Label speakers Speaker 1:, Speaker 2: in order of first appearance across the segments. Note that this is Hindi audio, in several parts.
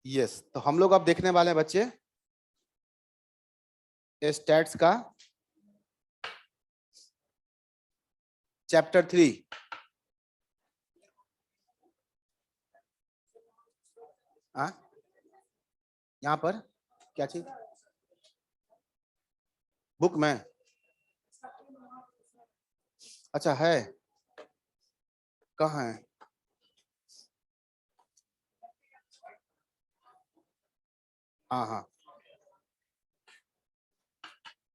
Speaker 1: यस, तो हम लोग अब देखने वाले हैं बच्चे स्टैट्स का चैप्टर 3। हाँ, यहाँ पर क्या चीज बुक में? अच्छा है, कहाँ है? हाँ हाँ,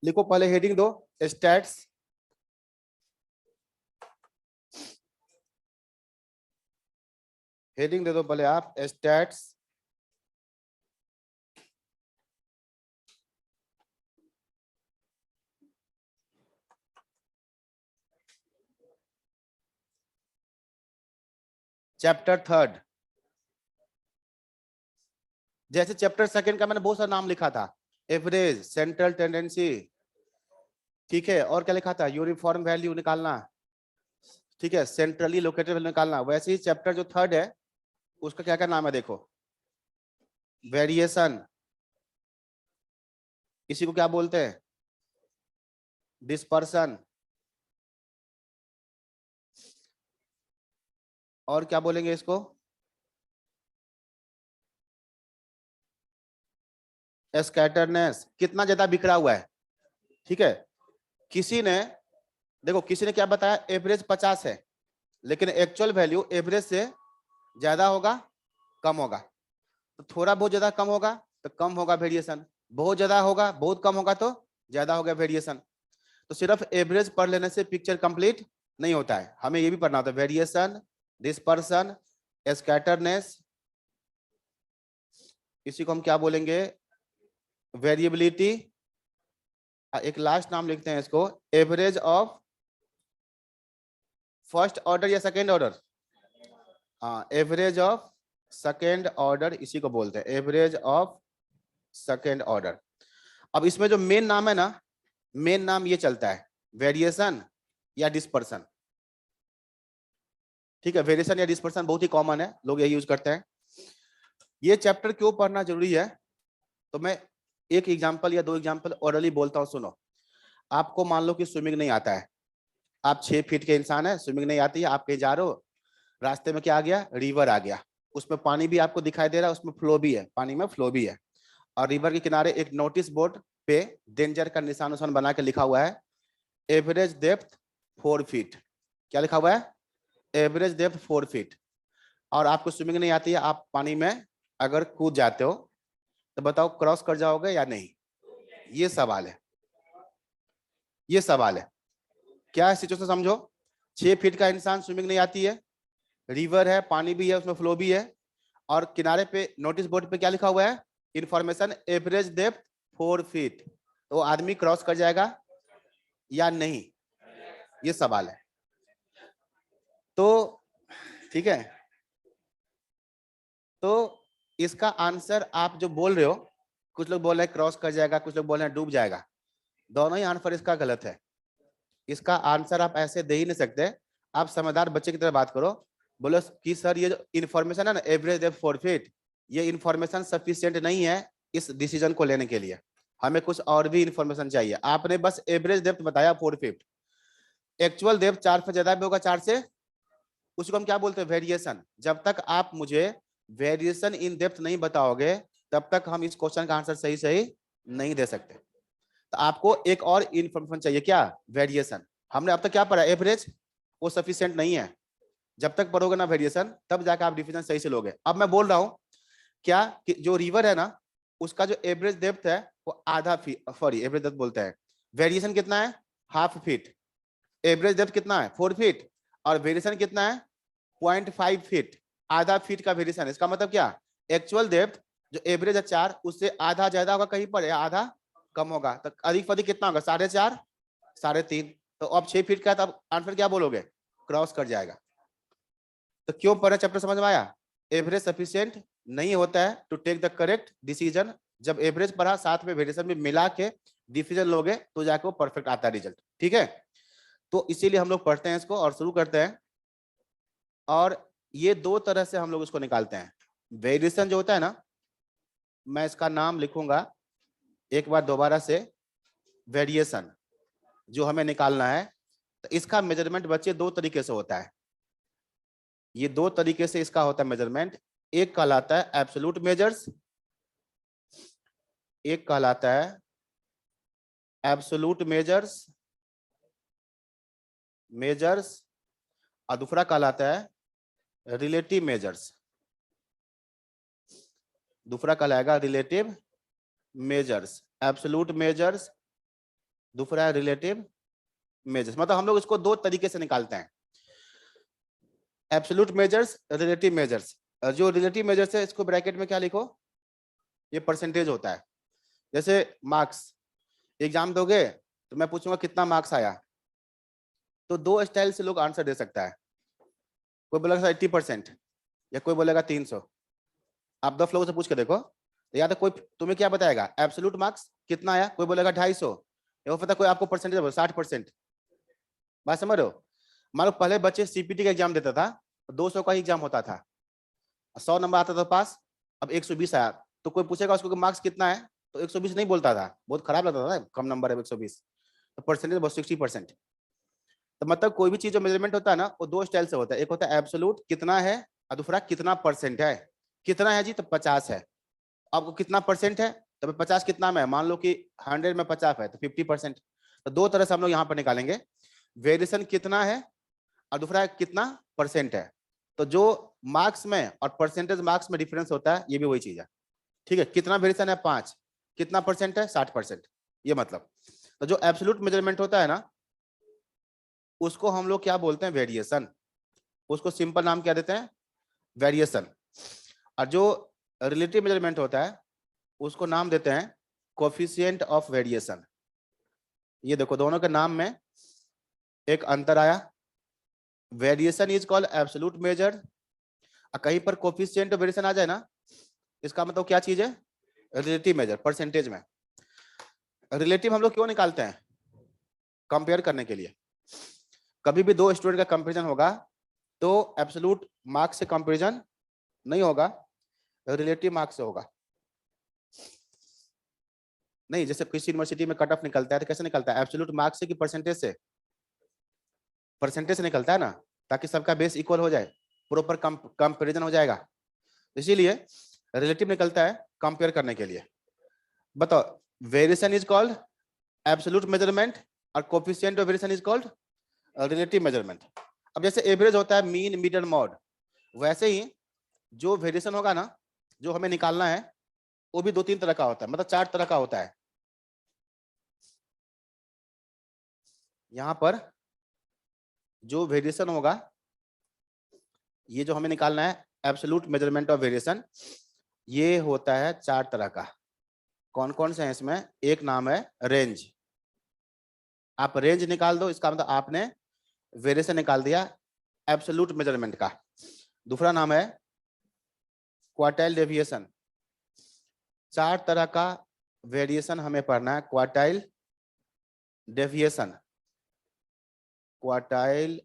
Speaker 1: लिखो, पहले हेडिंग दो, स्टैट्स। हेडिंग दे दो पहले आप, स्टैट्स चैप्टर 3। जैसे चैप्टर 2 का मैंने बहुत सारा नाम लिखा था, एवरेज, सेंट्रल टेंडेंसी, ठीक है, और क्या लिखा था, यूनिफॉर्म वैल्यू निकालना, ठीक है, सेंट्रली लोकेटेड वैल्यू निकालना। वैसे ही चैप्टर जो 3 है उसका क्या क्या नाम है देखो, वेरिएशन, इसी को क्या बोलते हैं, डिस्पर्सन, और क्या बोलेंगे इसको, स्कैटरनेस, कितना ज्यादा बिखरा हुआ है, ठीक है। किसी ने, देखो किसी ने क्या बताया, एवरेज 50 है, लेकिन एक्चुअल वैल्यू एवरेज से ज्यादा होगा, कम होगा। तो थोड़ा बहुत ज्यादा कम होगा तो कम होगा वेरिएशन, बहुत ज्यादा होगा बहुत कम होगा तो ज्यादा होगा वेरिएशन। तो सिर्फ एवरेज पढ़ लेने से पिक्चर कंप्लीट नहीं होता है, हमें ये भी पढ़ना होता है, वेरिएशन, डिस्पर्सन, स्कैटरनेस, इसी को हम क्या बोलेंगे, वेरिएबिलिटी। एक लास्ट नाम लिखते हैं इसको, एवरेज ऑफ फर्स्ट ऑर्डर या सेकेंड ऑर्डर, हाँ, एवरेज ऑफ सेकेंड ऑर्डर, इसी को बोलते हैं एवरेज ऑफ सेकेंड ऑर्डर। अब इसमें जो मेन नाम है ना, मेन नाम ये चलता है, वेरिएशन या डिस्पर्सन, ठीक है, वेरिएशन या डिस्पर्सन बहुत ही कॉमन है, लोग यही यूज करते हैं। ये चैप्टर क्यों पढ़ना जरूरी है, तो मैं एक एग्जांपल या दो एग्जांपल ओरली बोलता हूँ, सुनो। आपको मान लो कि स्विमिंग नहीं आता है, आप 6 फीट के इंसान है, स्विमिंग नहीं आती है, आप कहीं जा रहे हो, रास्ते में क्या आ गया, रिवर आ गया, उसमें पानी भी आपको दिखाई दे रहा है, उसमें फ्लो भी है, पानी में फ्लो भी है, और रिवर के किनारे एक नोटिस बोर्ड पे डेंजर का निशान उशान बना के लिखा हुआ है, एवरेज डेप्थ 4 फीट। क्या लिखा हुआ है, एवरेज डेप्थ 4 फीट। और आपको स्विमिंग नहीं आती है, आप पानी में अगर कूद जाते हो तो बताओ क्रॉस कर जाओगे या नहीं, ये सवाल है, ये सवाल है। क्या सिचुएशन समझो, 6 फीट का इंसान, स्विमिंग नहीं आती है, रिवर है, पानी भी है, उसमें फ्लो भी है, और किनारे पे नोटिस बोर्ड पे क्या लिखा हुआ है, इंफॉर्मेशन एवरेज डेप्थ 4 फीट। तो आदमी क्रॉस कर जाएगा या नहीं, ये सवाल है। तो ठीक है, तो इसका आंसर आप जो बोल रहे हो, कुछ लोग बोल रहे हैं क्रॉस कर जाएगा, कुछ लोग बोल रहे हैं डूब जाएगा, दोनों ही आंसर इसका गलत है। इसका आंसर आप ऐसे दे ही नहीं सकते, आप समझदार बच्चे की तरह बात करो, बोलो कि सर ये जो इन्फॉर्मेशन है ना, एवरेज डेप्थ 4 फीट, ये इन्फॉर्मेशन सफिशिएंट नहीं है इस डिसीजन को लेने के लिए, हमें कुछ और भी इन्फॉर्मेशन चाहिए। आपने बस एवरेज डेप्थ बताया 4 फीट, एक्चुअल डेप्थ 4 से ज्यादा भी होगा 4 से, उसको हम क्या बोलते हैं, वेरिएशन। जब तक आप मुझे वेरिएशन इन डेप्थ नहीं बताओगे तब तक हम इस क्वेश्चन का आंसर सही सही नहीं दे सकते। तो आपको एक और इन्फॉर्मेशन चाहिए, क्या, वेरिएशन। हमने अब तक क्या पढ़ा, एवरेज, वो सफिशिएंट नहीं है, जब तक पढ़ोगे ना वेरिएशन तब जाकर आप डिफिनेशन सही से लोगे। अब मैं बोल रहा हूं क्या कि जो रिवर है ना, उसका जो एवरेज डेप्थ है वो आधा फीट, सॉरी एवरेज डेप्थ बोलते हैं, वेरिएशन कितना है, हाफ फीट, एवरेज डेप्थ कितना है 4 फीट, और वेरिएशन कितना है 0.5 फीट, आधा फीट का वेरिएशन। इसका मतलब क्या, एक्चुअल डेप्थ जो एवरेज है 4, उससे आधा ज्यादा होगा कहीं पर या आधा कम होगा, तो अधिक से अधिक कितना होगा, 4.5, 3.5। तो अब 6 फीट का, तब आंसर क्या बोलोगे, क्रॉस कर जाएगा। तो क्यों पढ़े, चैप्टर समझ में आया। एवरेज सफिशिएंट नहीं होता है to take the correct decision, जब एवरेज पढ़ा साथ में वेरिएशन भी मिला के डिसीजन लोगे तो जाके वो परफेक्ट आता है रिजल्ट, ठीक है। तो इसीलिए हम लोग पढ़ते हैं इसको और शुरू करते हैं। और ये दो तरह से हम लोग इसको निकालते हैं, वेरिएशन जो होता है ना, मैं इसका नाम लिखूंगा एक बार दोबारा से, वेरिएशन जो हमें निकालना है। तो इसका मेजरमेंट बच्चे दो तरीके से होता है, ये दो तरीके से इसका होता है मेजरमेंट। एक कहलाता है एब्सोल्यूट मेजर्स, एक कहलाता है एब्सोल्यूट मेजर्स और दूसरा कहलाता है रिलेटिव मेजर्स। दूसरा कहलाएगा रिलेटिव मेजर्स, एब्सोल्यूट मेजर्स, दूसरा है रिलेटिव मेजर्स। मतलब हम लोग इसको दो तरीके से निकालते हैं, एब्सोल्यूट मेजर्स, रिलेटिव मेजर्स। जो रिलेटिव मेजर्स है इसको ब्रैकेट में क्या लिखो, ये परसेंटेज होता है। जैसे मार्क्स, एग्जाम दोगे तो मैं पूछूंगा कितना मार्क्स आया, तो दो स्टाइल से लोग आंसर दे सकता है। कोई बोलेगा 80% या कोई बोलेगा 300। आप 10 लोगों से पूछ के देखो, या तो कोई तुम्हें क्या बताएगा एब्सोल्यूट मार्क्स कितना आया, कोई बोलेगा 250, या पता कोई आपको परसेंटेज 60%। बात समझ रहे हो? मान लो पहले बच्चे सीपीटी का एग्जाम देता था, 200 का ही एग्जाम होता था, 100 नंबर आता था पास, अब 120 आया, तो कोई पूछेगा उसको मार्क्स कितना है, तो 120 नहीं बोलता था, बहुत खराब लगता था, कम नंबर है 120, तो परसेंटेज बहुत 60%। तो मतलब कोई भी चीज जो मेजरमेंट होता है ना, वो दो स्टाइल से होता है, एक होता है एब्सोल्यूट कितना है, और दूसरा कितना परसेंट है। कितना है जी, तो 50 है। आपको कितना परसेंट है, तो 50 कितना में है, मान लो कि 100 में 50 है तो 50%। तो दो तरह से हम लोग यहाँ पर निकालेंगे, वेरिएशन कितना है और दूसरा कितना परसेंट है। तो जो मार्क्स में और परसेंटेज मार्क्स में डिफरेंस होता है, ये भी वही चीज है। ठीक है, कितना वेरिएशन है 5, कितना परसेंट है 60%, ये मतलब। तो जो एब्सोल्यूट मेजरमेंट होता है ना, उसको हम लोग क्या बोलते हैं, वेरिएशन। उसको सिंपल नाम क्या देते हैं, वेरिएशन। और जो रिलेटिव मेजरमेंट होता है उसको नाम देते हैं कोफिशिएंट ऑफ वेरिएशन। ये देखो दोनों के नाम में एक अंतर आया, variation is called absolute major, कहीं पर कोफिशिएंट ऑफ वेरिएशन आ जाए ना, इसका मतलब क्या चीज है, रिलेटिव मेजर, परसेंटेज में। रिलेटिव हम लोग क्यों निकालते हैं, कंपेयर करने के लिए। कभी भी दो स्टूडेंट का कंपैरिजन होगा तो एब्सोल्यूट मार्क्स से कंपैरिजन नहीं होगा, रिलेटिव मार्क्स से होगा। नहीं, जैसे किसी यूनिवर्सिटी में कट ऑफ निकलता है तो कैसे निकलता है, एब्सोल्यूट मार्क्स से कि परसेंटेज से, परसेंटेज से निकलता है ना, ताकि सबका बेस इक्वल हो जाए, प्रॉपर कंपैरिजन हो जाएगा। इसीलिए रिलेटिव निकलता है कंपेयर करने के लिए। बताओ, variation is called absolute measurement और coefficient of variation is called relative measurement. अब जैसे एवरेज होता है मीन, मीडियन, मॉड, वैसे ही जो वेरिएशन होगा ना, जो हमें निकालना है, वो भी 2-3 तरह का होता है, मतलब 4 तरह का होता है। यहां पर जो वेरिएशन होगा, ये जो हमें निकालना है एब्सोल्यूट मेजरमेंट ऑफ वेरिएशन, ये होता है 4 तरह का। कौन कौन से हैं इसमें, एक नाम है रेंज। आप रेंज निकाल दो, इसका मतलब आपने वेरिएशन निकाल दिया एब्सोल्यूट मेजरमेंट का। दूसरा नाम है क्वार्टाइल डेविएशन। 4 तरह का वेरिएशन हमें पढ़ना है, क्वार्टाइल डेविएशन, क्वार्टाइल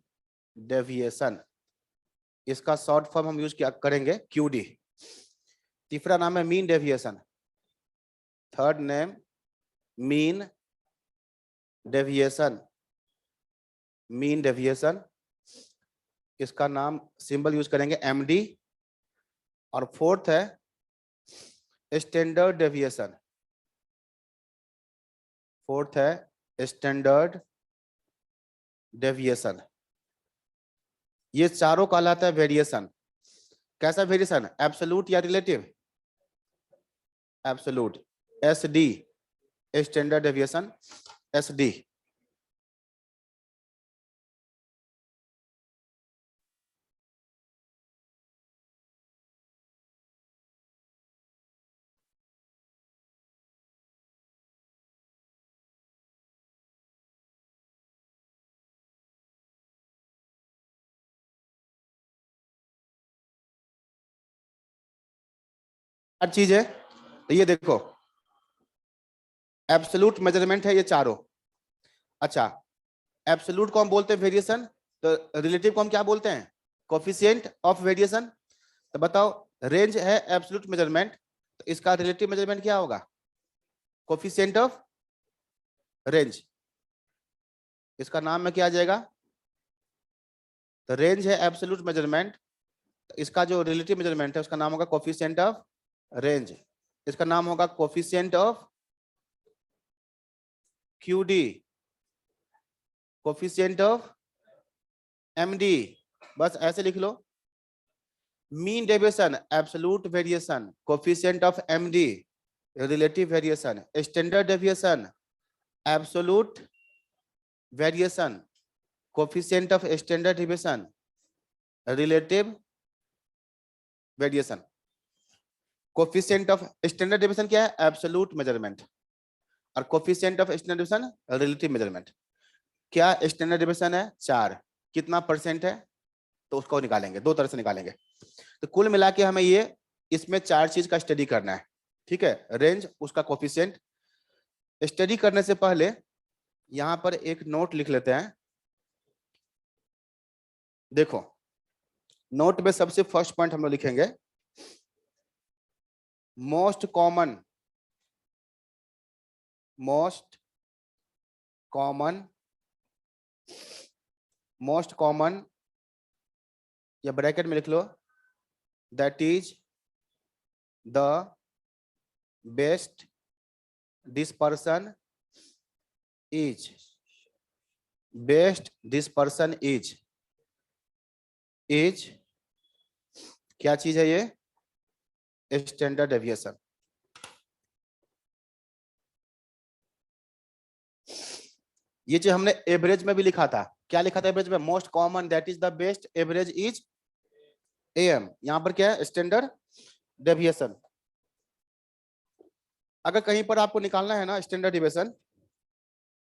Speaker 1: डेविएशन, इसका शॉर्ट फॉर्म हम यूज करेंगे क्यूडी। तीसरा नाम है mean deviation, third name mean deviation, mean deviation, इसका नाम सिंबल यूज करेंगे एमडी। और फोर्थ है स्टैंडर्ड डेविएशन, फोर्थ है स्टैंडर्ड डेविएशन। ये चारों कहलाता है वेरिएशन। कैसा वेरिएशन, एब्सोल्यूट या relative, absolute, SD, standard deviation SD. हर चीज है, तो ये देखो एब्सोल्यूट मेजरमेंट है ये चारों। अच्छा, एब्सोल्यूट को हम बोलते हैं वेरिएशन, तो रिलेटिव को हम क्या बोलते हैं, कोफिशिएंट ऑफ वेरिएशन। तो बताओ, रेंज है एब्सोल्यूट मेजरमेंट, तो इसका रिलेटिव मेजरमेंट क्या होगा? Coefficient of range. इसका नाम में क्या आ जाएगा? तो रेंज है एब्सोल्यूट मेजरमेंट, तो इसका जो रिलेटिव मेजरमेंट है उसका नाम होगा कोफिशिएंट ऑफ रेंज। इसका नाम होगा coefficient of QD, coefficient of MD। बस ऐसे लिख लो। Mean deviation absolute variation, coefficient of MD relative variation, standard deviation absolute variation, coefficient of standard deviation relative variation. Coefficient of standard deviation क्या है? एब्सोल्यूट मेजरमेंट, और coefficient of standard deviation relative measurement. क्या स्टैंडर्ड डेविएशन है 4, कितना परसेंट है? तो उसको निकालेंगे, दो तरह से निकालेंगे। तो कुल मिला के हमें ये इसमें 4 चीज का स्टडी करना है, ठीक है? रेंज, उसका कोफिशिएंट। स्टडी करने से पहले यहां पर एक नोट लिख लेते हैं। देखो नोट में सबसे फर्स्ट पॉइंट हम लोग लिखेंगे मोस्ट कॉमन या ब्रैकेट में लिख लो, that is the best this person is, best this person is क्या चीज है ये? Standard deviation. ये जो हमने एवरेज में भी लिखा था, क्या लिखा था एवरेज में? Most common that is the best average is AM। यहां पर क्या है? Standard deviation. अगर कहीं पर आपको निकालना है ना स्टैंडर्ड डेविएशन,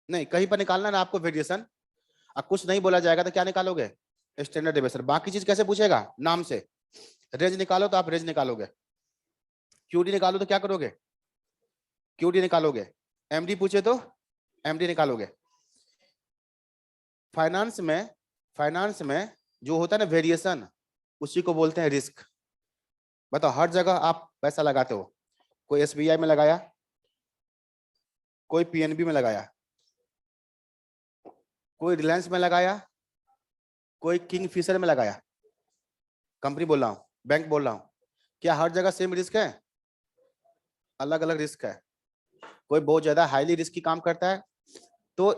Speaker 1: नहीं कहीं पर निकालना है ना आपको वेरिएशन, और कुछ नहीं बोला जाएगा तो क्या निकालोगे? Standard deviation. बाकी चीज कैसे पूछेगा? नाम से। रेंज निकालो तो आप रेंज निकालोगे, QD निकालो तो क्या करोगे? QD निकालोगे, MD पूछे तो MD निकालोगे। फाइनेंस में जो होता है ना वेरिएशन, उसी को बोलते हैं रिस्क। बताओ, हर जगह आप पैसा लगाते हो, कोई SBI में लगाया, कोई PNB में लगाया, कोई रिलायंस में लगाया, कोई किंगफिशर में लगाया, कंपनी बोल रहा हूं, बैंक बोल रहा हूं, क्या हर जगह सेम रिस्क है? अलग अलग रिस्क है। कोई बहुत ज्यादा हाईली रिस्की काम करता है, तो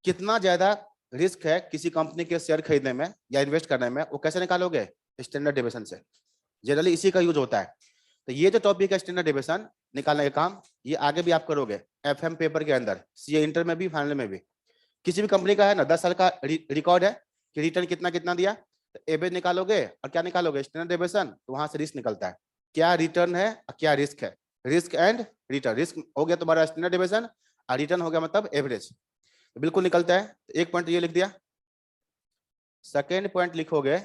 Speaker 1: कितना ज्यादा रिस्क है किसी कंपनी के शेयर खरीदने में या इन्वेस्ट करने में, वो कैसे निकालोगे? स्टैंडर्ड डेविएशन से। जनरली इसी का यूज होता है। तो ये जो टॉपिक है स्टैंडर्ड डेविएशन निकालने का काम, ये आगे भी आप करोगे FM पेपर के अंदर, CA इंटर में भी, फाइनल में भी। किसी भी कंपनी का है ना 10 साल का रिकॉर्ड है कि रिटर्न कितना कितना दिया, तो एवरेज निकालोगे और क्या निकालोगे? Standard deviation. तो वहां से रिस्क निकलता है, क्या रिटर्न है और क्या रिस्क है। रिस्क एंड रिटर्न, रिस्क हो गया तुम्हारा स्टैंडर्ड डेविएशन, और रिटर्न हो गया मतलब एवरेज, बिल्कुल निकलता है। एक पॉइंट ये लिख दिया। सेकेंड पॉइंट लिखोगे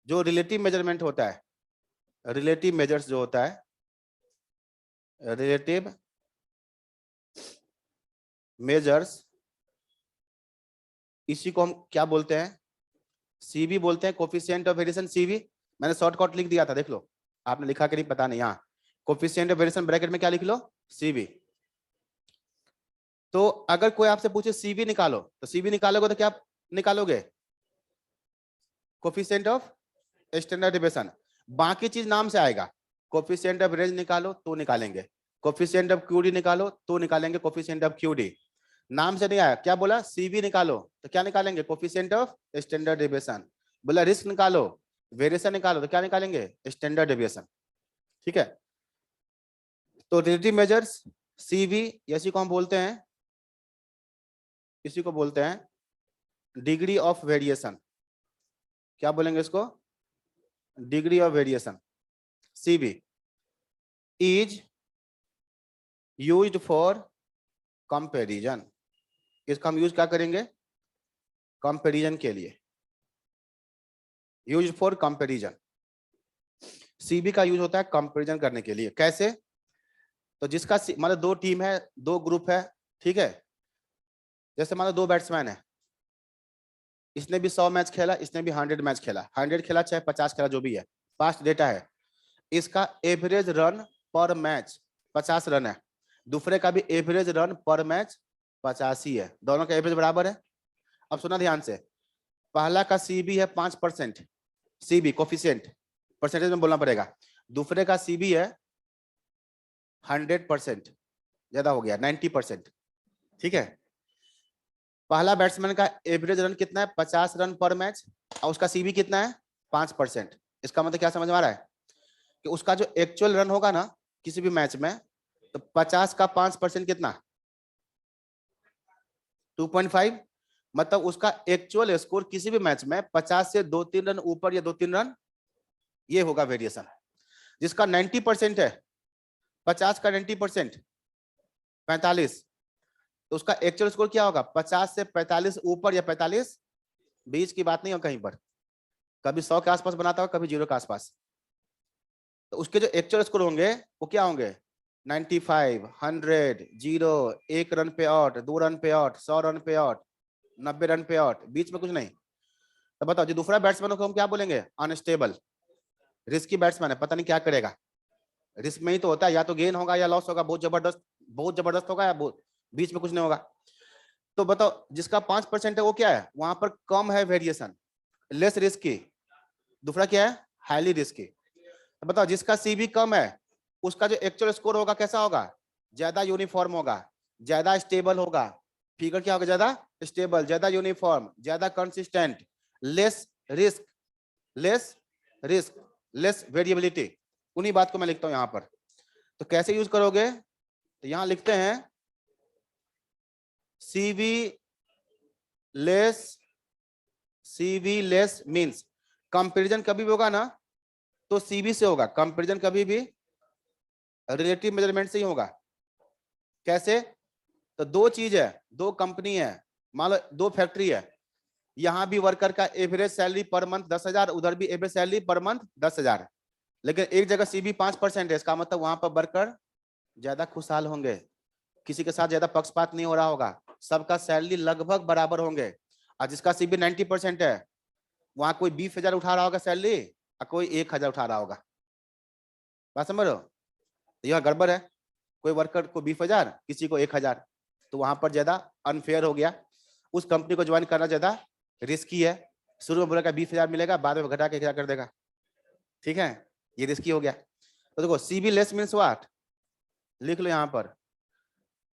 Speaker 1: जो रिलेटिव मेजरमेंट होता है, रिलेटिव मेजर्स जो होता है, रिलेटिव मेजर्स, इसी को हम क्या बोलते हैं? CV बोलते हैं, कोफिशिएंट ऑफ वेरिएशन CV। मैंने शॉर्टकट लिख दिया था, देख लो, आपने लिखा कि नहीं पता नहीं। यहाँ कोफिशिएंट ऑफ वेरिएशन ब्रैकेट में क्या लिख लो? CV। तो अगर कोई आपसे पूछे CV निकालो, तो CV निकालोगे तो क्या निकालोगे? Coefficient of standard deviation. बाकी चीज नाम से आएगा। कोफिशिएंट ऑफ रेंज निकालो तो निकालेंगे, कोफिशिएंट ऑफ QD निकालो तो निकालेंगे कोफिशिएंट ऑफ QD। नाम से नहीं आया, क्या बोला? CV निकालो तो क्या निकालेंगे? Coefficient of standard deviation. बोला रिस्क निकालो, वेरिएशन निकालो तो क्या निकालेंगे? Standard deviation. ठीक है, तो रिलेटिव मेजर्स CV, इसी को हम बोलते हैं, इसी को बोलते हैं डिग्री ऑफ वेरिएशन। क्या बोलेंगे इसको? Degree of variation. CV is used for comparison. इसका हम यूज क्या करेंगे? कंपैरिजन के लिए, यूज फॉर कंपैरिजन। CV का यूज होता है कंपैरिजन करने के लिए। कैसे? तो जिसका मतलब दो टीम है, दो ग्रुप है, ठीक है? जैसे मान लो दो बैट्समैन है, इसने भी 100 मैच खेला, इसने भी 100 मैच खेला, 100 खेला चाहे 50 खेला, जो भी है, पास्ट डेटा है। इसका एवरेज रन पर मैच 50 रन है, दूसरे का भी एवरेज रन पर मैच 85 है, दोनों का एवरेज बराबर है। अब सुना ध्यान से, पहला का सीबी है 5%, सीबी कोफिशिएंट परसेंटेज में बोलना पड़ेगा, दूसरे का सीबी है 100%, ज्यादा हो गया 90%, ठीक है। पहला बैट्समैन का एवरेज रन कितना है 50 रन पर मैच, और उसका सीबी कितना है 5%। इसका मतलब क्या समझ में आ रहा है कि उसका जो एक्चुअल रन होगा ना किसी भी मैच में, तो 50 का 5% कितना 2.5, मतलब उसका एक्चुअल स्कोर किसी भी मैच में 50 से 2-3 रन ऊपर या 2-3 रन, ये होगा वेरिएशन। जिसका 90% है, 50 का 90% 45, तो उसका एक्चुअल स्कोर क्या होगा 50 से 45 ऊपर या 45, बीच की बात नहीं हो कहीं पर, कभी 100 के आसपास बनाता होगा, कभी 0 के आसपास। तो उसके जो एक्चुअल स्कोर होंगे वो क्या होंगे 95, 100, 0, 1 रन पे आउट, 2 रन पे आउट, 100 रन पे आउट, 90 रन पे आउट, बीच में कुछ नहीं। तो बताओ जो दूसरा बैट्समैन को हम क्या बोलेंगे अनस्टेबल, रिस्की बैट्समैन है, पता नहीं क्या करेगा, रिस्क में ही तो होता है, या तो गेन होगा या लॉस होगा, बहुत जबरदस्त होगा, या बीच में कुछ नहीं होगा। तो बताओ जिसका 5% है वो क्या है, वहां पर कम है वेरिएशन, लेस रिस्की, दूसरा क्या है हाईली रिस्की। तो बताओ जिसका सीबी कम है उसका जो एक्चुअल स्कोर होगा कैसा होगा, ज्यादा यूनिफॉर्म होगा, ज्यादा स्टेबल होगा, फिगर क्या होगा ज्यादा स्टेबल, ज्यादा यूनिफॉर्म, ज्यादा consistent, less risk, less risk, less variability. उन्हीं बात को मैं लिखता हूं यहां पर। तो कैसे यूज करोगे, तो यहां लिखते हैं सीवी लेस मींस कंपैरिजन कभी भी होगा ना तो सीबी से होगा, कंपैरिजन कभी भी रिलेटिव मेजरमेंट से ही होगा। कैसे, तो दो चीज है, दो कंपनी है, मान लो 2 फैक्ट्री है, यहां भी वर्कर का एवरेज सैलरी पर मंथ 10,000, उधर भी एवरेज सैलरी पर मंथ 10,000, लेकिन एक जगह सीबी 5% है, इसका मतलब वहां पर वर्कर ज्यादा खुशहाल होंगे, किसी के साथ ज्यादा पक्षपात नहीं हो रहा होगा, सबका सैलरी लगभग बराबर होंगे। और जिसका सीबी 90% है, वहां कोई 20,000 उठा रहा होगा सैलरी और कोई 1,000 उठा रहा होगा। बात समझ रहे हो, यह गड़बड़ है, कोई वर्कर को 20,000 किसी को 1,000, तो वहां पर ज्यादा अनफेयर हो गया, उस कंपनी को ज्वाइन करना ज्यादा रिस्की है। शुरू में बोला 20,000 मिलेगा, बाद में घटा के क्या कर देगा, ठीक है, ये रिस्की हो गया। तो देखो सीबी लेस मीन्स व्हाट, लिख लो यहां पर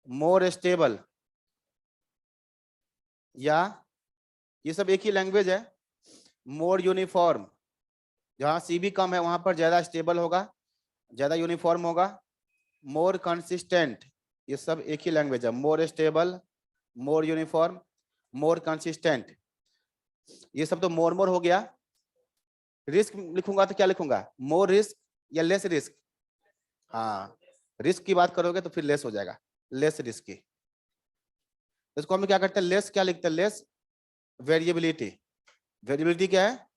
Speaker 1: मोर स्टेबल, या ये सब एक ही लैंग्वेज है, मोर यूनिफॉर्म, जहां सीबी कम है वहां पर ज्यादा स्टेबल होगा, ज्यादा यूनिफॉर्म होगा, मोर कंसिस्टेंट, ये सब एक ही लैंग्वेज है, मोर स्टेबल, मोर यूनिफॉर्म, मोर कंसिस्टेंट, ये सब तो मोर हो गया। रिस्क लिखूंगा तो क्या लिखूंगा, मोर रिस्क या लेस रिस्क, हाँ रिस्क की बात करोगे तो फिर लेस हो जाएगा, लेस रिस्की। इसको हम क्या करते हैं, लेस क्या लिखते हैं, लेस वेरिएबिलिटी, वेरिएबिलिटी क्या है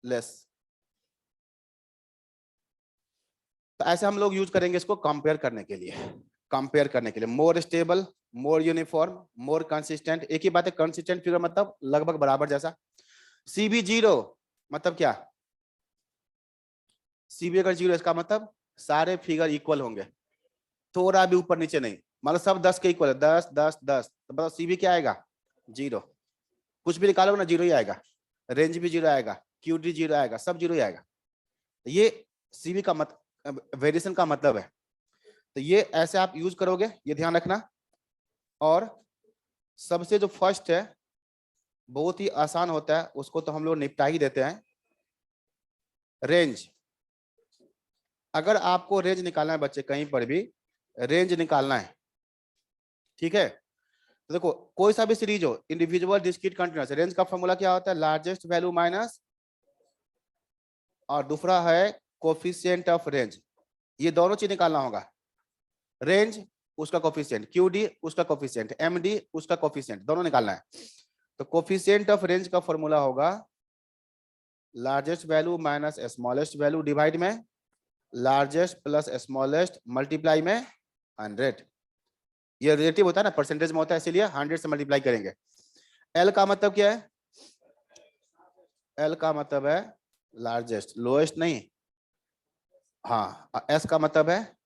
Speaker 1: लेस। तो ऐसे हम लोग यूज करेंगे इसको कंपेयर करने के लिए, कंपेयर करने के लिए मोर स्टेबल, मोर यूनिफॉर्म, मोर कंसिस्टेंट, एक ही बात है, कंसिस्टेंट फिगर मतलब लगभग बराबर जैसा। सीबी 0 मतलब क्या, सीबी अगर 0 इसका मतलब सारे फिगर इक्वल होंगे, थोड़ा भी ऊपर नीचे नहीं, मतलब सब 10 के इक्वल है, 10 10 10, तो बताओ सीबी क्या आएगा 0, कुछ भी निकालोगे ना 0 ही आएगा, रेंज भी 0 आएगा, क्यूडी 0 आएगा, सब 0 ही आएगा। ये सीबी का वेरिएशन का मतलब है। तो ये ऐसे आप यूज करोगे, ये ध्यान रखना। और सबसे जो फर्स्ट है बहुत ही आसान होता है, उसको तो हम लोग निपटा ही देते हैं, रेंज। अगर आपको रेंज निकालना है बच्चे, कहीं पर भी रेंज निकालना है, ठीक है, तो देखो कोई सा भी सीरीज हो, इंडिविजुअल डिस्क्रीट कंटीन्यूअस, रेंज का फॉर्मूला क्या होता है, लार्जेस्ट वैल्यू माइनस, और दूसरा है कोफिशिएंट ऑफ रेंज, ये दोनों चीज निकालना होगा, रेंज उसका कोफिशिएंट, क्यूडी उसका कोफिशिएंट, एमडी उसका कोफिशिएंट, दोनों निकालना है। तो कोफिशिएंट ऑफ रेंज का फॉर्मूला होगा largest value minus smallest value divide में लार्जेस्ट प्लस स्मॉलेस्ट मल्टीप्लाई में 100, ये रिलेटिव होता है ना, परसेंटेज में होता है, इसीलिए 100 से मल्टीप्लाई करेंगे। एल का मतलब क्या है, एल का मतलब है लार्जेस्ट, लोएस्ट नहीं, हाँ, एस का मतलब है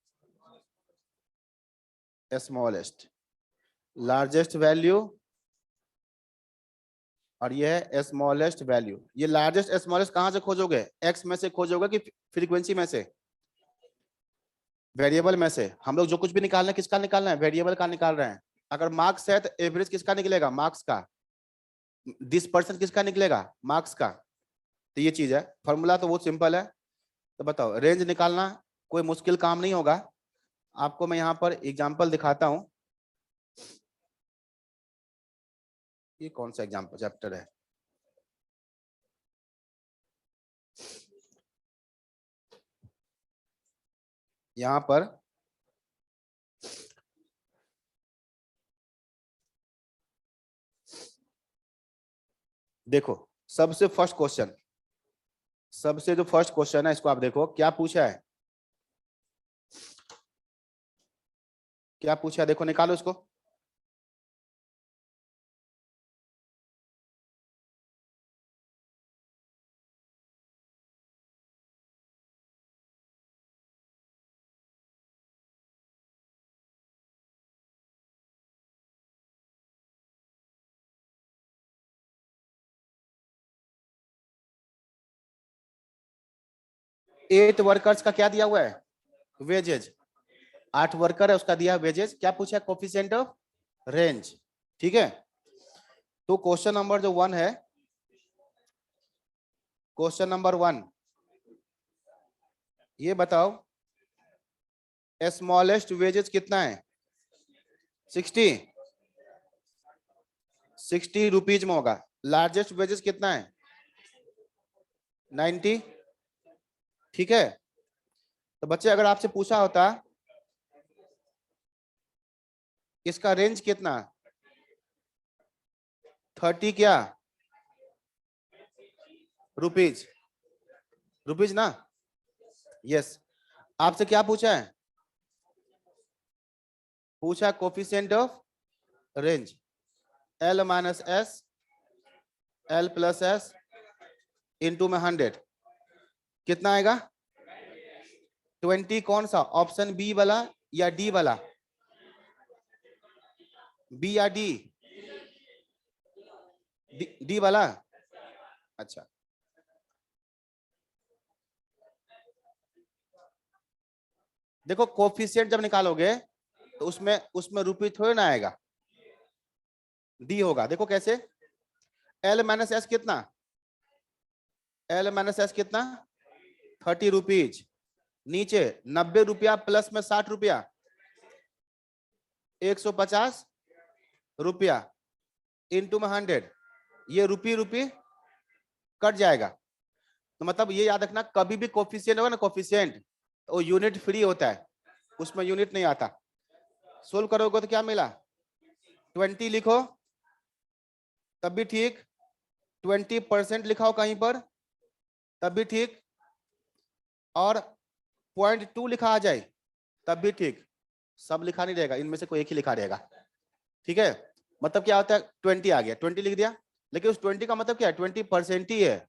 Speaker 1: स्मॉलेस्ट, लार्जेस्ट वैल्यू, और ये है स्मॉलेस्ट वैल्यू। ये लार्जेस्ट स्मॉलेस्ट कहां से खोजोगे? एक्स में से खोजोगे कि फ्रीक्वेंसी में से? वेरिएबल में से। हम लोग जो कुछ भी निकालना है किसका निकालना है? वेरिएबल का निकाल रहे हैं। अगर मार्क्स है तो एवरेज किसका निकलेगा? मार्क्स का। 20% किसका निकलेगा? मार्क्स का। तो ये चीज है, फॉर्मूला तो बहुत सिंपल है। तो बताओ, रेंज निकालना कोई मुश्किल काम नहीं होगा। आपको मैं यहाँ पर एग्जाम्पल दिखाता हूँ। ये कौन सा एग्जाम्पल चैप्टर है? यहाँ पर देखो, सबसे फर्स्ट क्वेश्चन, सबसे जो फर्स्ट क्वेश्चन है इसको आप देखो क्या पूछा है। क्या पूछा है देखो, निकालो इसको। एट वर्कर्स का क्या दिया हुआ है? वेजेज। 8 वर्कर है, उसका दिया वेजेज। क्या पूछा है? Coefficient of range. ठीक है, तो क्वेश्चन नंबर जो 1 है, क्वेश्चन नंबर 1, ये बताओ स्मॉलेस्ट वेजेज कितना है? 60 रुपीज में होगा। लार्जेस्ट वेजेस कितना है? 90। ठीक है, तो बच्चे अगर आपसे पूछा होता इसका रेंज कितना, 30 क्या रुपीज, रुपीज ना? यस। आपसे क्या पूछा है? पूछा coefficient of range, L minus S, L plus S into में 100, कितना आएगा? 20। कौन सा ऑप्शन, बी वाला या डी वाला? बी या डी? डी वाला। अच्छा, देखो कोफिशिएंट जब निकालोगे तो उसमें उसमें रुपी थोड़ी ना आएगा, डी होगा। देखो कैसे, L माइनस एस कितना? L माइनस एस कितना? 30 रुपीज। नीचे 90 रुपया प्लस में 60 रुपया, 150 रुपया इंटू में 100, ये रुपी कट जाएगा। तो मतलब ये याद रखना, कभी भी कोफिशिएंट होगा ना, कोफिशिएंट, वो यूनिट फ्री होता है, उसमें यूनिट नहीं आता। सोल्व करोगे तो क्या मिला? 20 लिखो तब भी ठीक, 20% लिखाओ कहीं पर तब भी ठीक, और 0.2 लिखा आ जाए तब भी ठीक। सब लिखा नहीं रहेगा, इनमें से कोई एक ही लिखा रहेगा। ठीक है, मतलब क्या होता है, 20 आ गया, 20 लिख दिया, लेकिन उस 20 का मतलब क्या है? 20% ही है।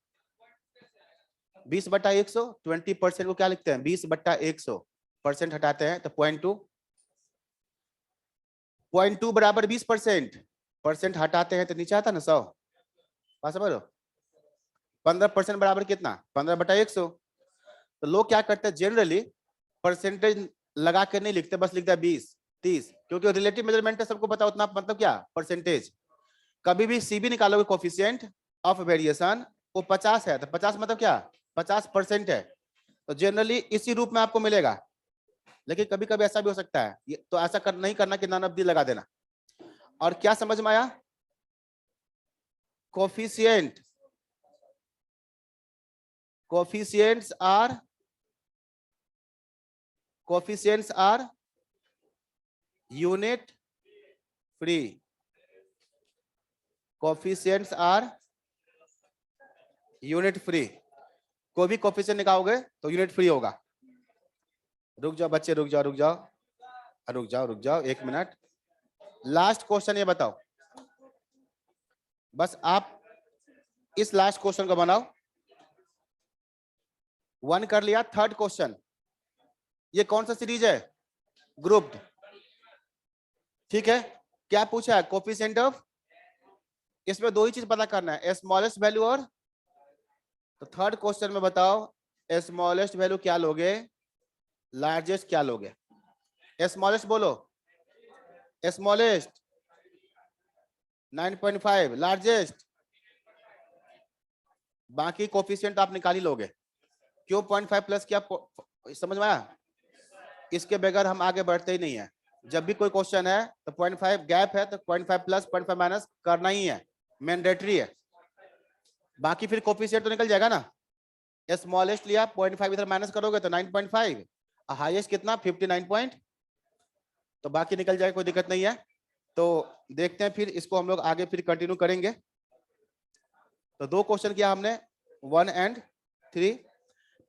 Speaker 1: 20/100, 20% को क्या लिखते हैं? 20/100, परसेंट हटाते हैं तो 0.2, 0.2 बराबर 20%, परसेंट हटाते हैं तो नीचे आता ना 100। पास समझ लो, 15% बराबर कितना? 15/100। तो लोग क्या करते हैं जनरली, परसेंटेज लगा के नहीं लिखते, बस लिखते हैं 20, 30, क्योंकि रिलेटिव मेजरमेंट है, सबको पता उतना, मतलब क्या परसेंटेज। कभी भी सीबी निकालोगे कोफिशिएंट ऑफ वेरिएशन, वो 50 है तो 50 मतलब क्या? 50% है। तो जनरली इसी रूप में आपको मिलेगा, लेकिन कभी कभी ऐसा भी हो सकता है, तो ऐसा नहीं करना कि नॉन ऑफ दी लगा देना। और क्या समझ में आया? Coefficient, coefficients are, coefficients are unit free, coefficients are unit free. कोई भी कोफिशिएंट निकालोगे तो यूनिट फ्री होगा। रुक जाओ बच्चे, रुक जाओ, रुक जाओ, रुक जाओ, रुक जाओ 1 मिनट। लास्ट क्वेश्चन ये बताओ, बस आप इस लास्ट क्वेश्चन को बनाओ। 1 कर लिया, थर्ड क्वेश्चन, ये कौन सा सीरीज है? ग्रुप्ड। ठीक है, क्या पूछा है? कोफिशिएंट ऑफ, इसमें दो ही चीज पता करना है, स्मॉलेस्ट वैल्यू और, तो थर्ड क्वेश्चन में बताओ स्मॉलेस्ट वैल्यू क्या लोगे, लार्जेस्ट क्या लोगे? स्मॉलेस्ट बोलो, स्मॉलेस्ट 9.5, लार्जेस्ट, बाकी कोफिशिएंट आप निकाल ही लोगे। क्यों 0.5 प्लस किया? समझ में आया? इसके बगैर हम आगे बढ़ते ही नहीं है। जब भी कोई क्वेश्चन है तो 0.5 गैप है तो 0.5 प्लस 0.5 माइनस करना ही है, मैंडेटरी है। बाकी फिर कोफिशिएंट तो निकल जाएगा ना। स्मॉलेस्ट लिया 0.5 इधर माइनस करोगे तो 9.5, हाईएस्ट कितना 59 तो बाकी निकल जाएगा, कोई दिक्कत नहीं है। तो देखते हैं फिर इसको हम लोग आगे फिर कंटिन्यू करेंगे। तो दो क्वेश्चन किया हमने 1 और 3।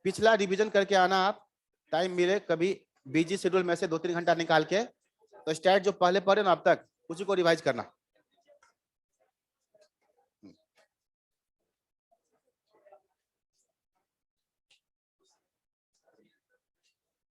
Speaker 1: पिछला रिवीजन करके आना आप, टाइम मिले कभी बिजी शेड्यूल में से 2-3 घंटा निकाल के, तो स्टैट जो पहले पढ़े ना अब तक उसी को रिवाइज करना।